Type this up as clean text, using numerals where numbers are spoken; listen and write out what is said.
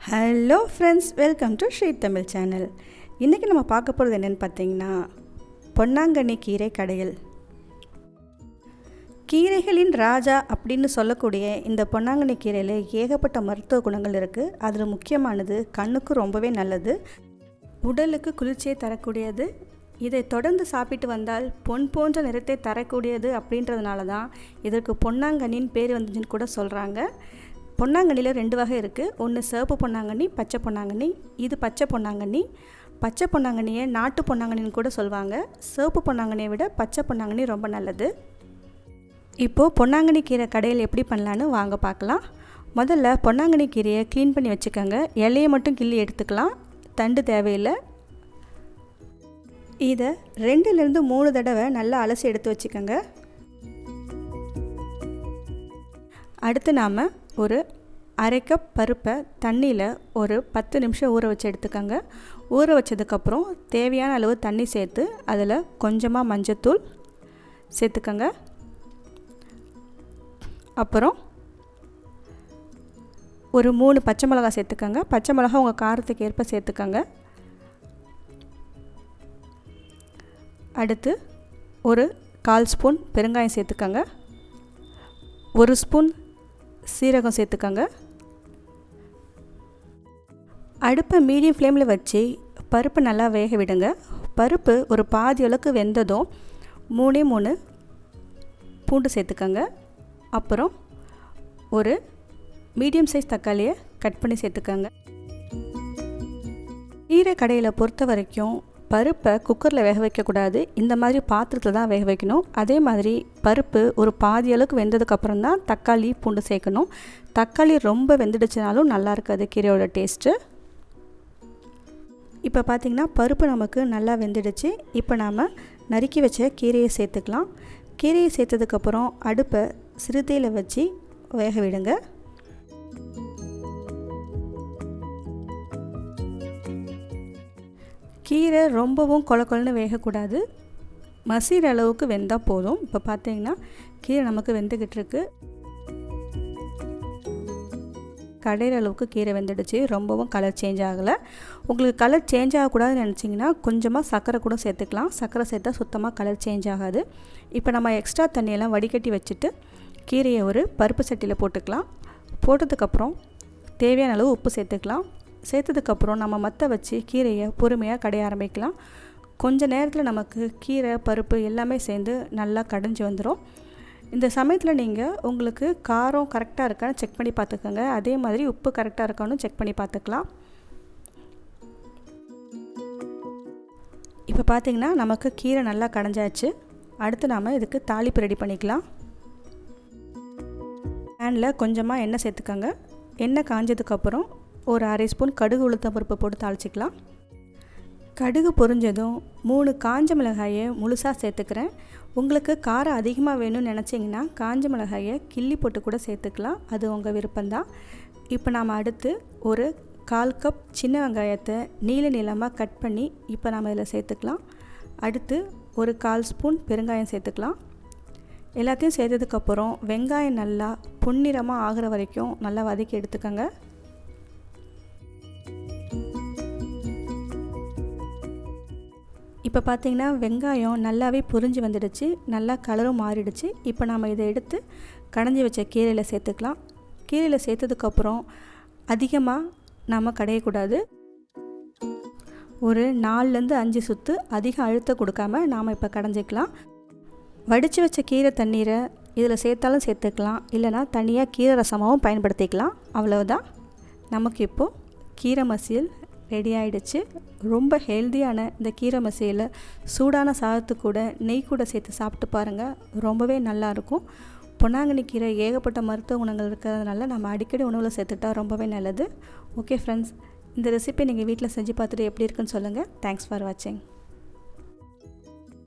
Hello friends, welcome to Sri Tamil channel. இன்றைக்கி நம்ம பார்க்க போகிறது என்னென்னு பார்த்தீங்கன்னா, பொன்னாங்கண்ணி கீரை கடையல். கீரைகளின் ராஜா அப்படின்னு சொல்லக்கூடிய இந்த பொன்னாங்கண்ணி கீரையில் ஏகப்பட்ட மருத்துவ குணங்கள் இருக்குது. அதில் முக்கியமானது கண்ணுக்கு ரொம்பவே நல்லது, உடலுக்கு குளிர்ச்சியை தரக்கூடியது. இதை தொடர்ந்து சாப்பிட்டு வந்தால் பொன் போன்ற நிறத்தை தரக்கூடியது. அப்படின்றதுனால தான் இதற்கு பொன்னாங்கண்ணின்னு பேர் வந்துச்சுன்னு கூட சொல்கிறாங்க. பொன்னாங்கண்ணியில் 2 வகை இருக்குது. ஒன்று சிவப்பு பொன்னாங்கண்ணி, பச்சை பொன்னாங்கண்ணி. இது பச்சை பொன்னாங்கண்ணி. பச்சை பொன்னாங்கண்ணியை நாட்டு பொன்னாங்கண்ணின்னு கூட சொல்லுவாங்க. சிவப்பு பொன்னாங்கண்ணியை விட பச்சை பொன்னாங்கண்ணி ரொம்ப நல்லது. இப்போது பொன்னாங்கண்ணி கீரை கடையில் எப்படி பண்ணலான்னு வாங்க பார்க்கலாம். முதல்ல பொன்னாங்கண்ணி கீரையை க்ளீன் பண்ணி வச்சுக்கோங்க. இலையை மட்டும் கிள்ளி எடுத்துக்கலாம், தண்டு தேவையில்லை. இதை 2லேருந்து 3 தடவை நல்லா அலசி எடுத்து வச்சுக்கோங்க. அடுத்து நாம் ஒரு 1/2 கப் பருப்பை தண்ணியில் ஒரு 10 நிமிஷம் ஊற வச்சு எடுத்துக்கோங்க. ஊற வச்சதுக்கப்புறம் தேவையான அளவு தண்ணி சேர்த்து அதில் கொஞ்சமாக மஞ்சத்தூள் சேர்த்துக்கோங்க. அப்புறம் ஒரு 3 பச்சை மிளகாய் சேர்த்துக்கோங்க. பச்சை மிளகாய் உங்கள் காரத்துக்கு ஏற்ப சேர்த்துக்கோங்க. அடுத்து ஒரு 1/4 ஸ்பூன் பெருங்காயம் சேர்த்துக்கோங்க. 1 ஸ்பூன் சீரகம் சேர்த்துக்கோங்க. அடுப்பை மீடியம் ஃப்ளேமில் வச்சு பருப்பு நல்லா வேக விடுங்க. பருப்பு ஒரு பாதி அளவுக்கு வெந்ததும் 3 பூண்டு சேர்த்துக்கோங்க. அப்புறம் ஒரு மீடியம் சைஸ் தக்காளியை கட் பண்ணி சேர்த்துக்கோங்க. கீரை கடையில் பொறுத்த வரைக்கும் பருப்பை குக்கரில் வேக வைக்கக்கூடாது, இந்த மாதிரி பாத்திரத்தில் தான் வேக வைக்கணும். அதே மாதிரி பருப்பு ஒரு பாதி அளவுக்கு வெந்ததுக்கப்புறம் தான் தக்காளி பூண்டு சேர்க்கணும். தக்காளி ரொம்ப வெந்துடுச்சுனாலும் நல்லா இருக்காது கீரையோட டேஸ்ட்டு. இப்போ பார்த்திங்கன்னா பருப்பு நமக்கு நல்லா வெந்துடுச்சு. இப்போ நாம் நறுக்கி வச்ச கீரையை சேர்த்துக்கலாம். கீரையை சேர்த்ததுக்கப்புறம் அடுப்பை சிறுதீயில் வச்சு வேக விடுங்க. கீரை ரொம்பவும் கொலன்னு வேகக்கூடாது, மசிகிற அளவுக்கு வெந்தால் போதும். இப்போ பார்த்தீங்கன்னா கீரை நமக்கு வெந்துக்கிட்டு இருக்கு. கடையிற அளவுக்கு கீரை வெந்துடுச்சு, ரொம்பவும் கலர் சேஞ்ச் ஆகலை. உங்களுக்கு கலர் சேஞ்ச் ஆகக்கூடாதுன்னு நினச்சிங்கன்னா கொஞ்சமாக சர்க்கரை கூட சேர்த்துக்கலாம். சர்க்கரை சேர்த்தா சுத்தமாக கலர் சேஞ்ச் ஆகாது. இப்போ நம்ம எக்ஸ்ட்ரா தண்ணியெல்லாம் வடிகட்டி வச்சுட்டு கீரையை ஒரு பருப்பு சட்டியில் போட்டுக்கலாம். போட்டதுக்கப்புறம் தேவையான அளவு உப்பு சேர்த்துக்கலாம். சேர்த்ததுக்கப்புறம் நம்ம மற்ற வச்சு கீரையை பொறுமையாக கடைய ஆரம்பிக்கலாம். கொஞ்ச நேரத்தில் நமக்கு கீரை பருப்பு எல்லாமே சேர்ந்து நல்லா கடைஞ்சி வந்துடும். இந்த சமயத்தில் நீங்கள் உங்களுக்கு காரம் கரெக்டாக இருக்கான்னு செக் பண்ணி பார்த்துக்கோங்க. அதே மாதிரி உப்பு கரெக்டாக இருக்கான்னு செக் பண்ணி பார்த்துக்கலாம். இப்போ பார்த்திங்கன்னா நமக்கு கீரை நல்லா கடைஞ்சாச்சு. அடுத்து நாம் இதுக்கு தாளிப்பு ரெடி பண்ணிக்கலாம். பேனில் கொஞ்சமாக எண்ணெய் சேர்த்துக்கோங்க. எண்ணெய் காஞ்சதுக்கப்புறம் ஒரு 1/2 ஸ்பூன் கடுகு உளுத்தம் பருப்பு போட்டு தாளிச்சிக்கலாம். கடுகு பொரிஞ்சதும் 3 காஞ்ச மிளகாயை முழுசாக சேர்த்துக்கிறேன். உங்களுக்கு காரம் அதிகமாக வேணும்னு நினச்சிங்கன்னா காஞ்ச மிளகாயை கிள்ளி போட்டு கூட சேர்த்துக்கலாம், அது உங்கள் விருப்பம்தான். இப்போ நாம் அடுத்து ஒரு 1/4 கப் சின்ன வெங்காயத்தை நீளமாக கட் பண்ணி இப்போ நாம் இதில் சேர்த்துக்கலாம். அடுத்து ஒரு 1/4 ஸ்பூன் பெருங்காயம் சேர்த்துக்கலாம். எல்லாத்தையும் சேர்த்ததுக்கப்புறம் வெங்காயம் நல்லா பொன்னிறமாக ஆகிற வரைக்கும் நல்லா வதக்கி எடுத்துக்கோங்க. இப்போ பார்த்திங்கன்னா வெங்காயம் நல்லாவே பொரிஞ்சு வந்துடுச்சு, நல்லா கலரும் மாறிடுச்சு. இப்போ நாம் இதை எடுத்து கடைஞ்சி வச்ச கீரையில் சேர்த்துக்கலாம். கீரையில் சேர்த்ததுக்கப்புறம் அதிகமாக நாம் கடையக்கூடாது. ஒரு 4லேருந்து 5 சுற்று அதிகம் அழுத்த கொடுக்காமல் நாம் இப்போ கடைஞ்சிக்கலாம். வடித்து வச்ச கீரை தண்ணீரை இதில் சேர்த்தாலும் சேர்த்துக்கலாம், இல்லைனா தனியாக கீரை ரசமாகவும் பயன்படுத்திக்கலாம். அவ்வளவுதான், நமக்கு இப்போது கீரை மசியல் ரெடி ஆகிடுச்சு. ரொம்ப ஹெல்த்தியான இந்த கீரை மசியலை சூடான சாதத்து கூட நெய் கூட சேர்த்து சாப்பிட்டு பாருங்கள், ரொம்பவே நல்லாயிருக்கும். பொன்னாங்கண்ணி கீரை ஏகப்பட்ட மருத்துவ குணங்கள் இருக்கிறதுனால நம்ம அடிக்கடி உணவில் சேர்த்துட்டா ரொம்பவே நல்லது. ஓகே ஃப்ரெண்ட்ஸ், இந்த ரெசிபி நீங்கள் வீட்டில் செஞ்சு பார்த்துட்டு எப்படி இருக்குன்னு சொல்லுங்கள். தேங்க்ஸ் ஃபார் வாட்சிங்.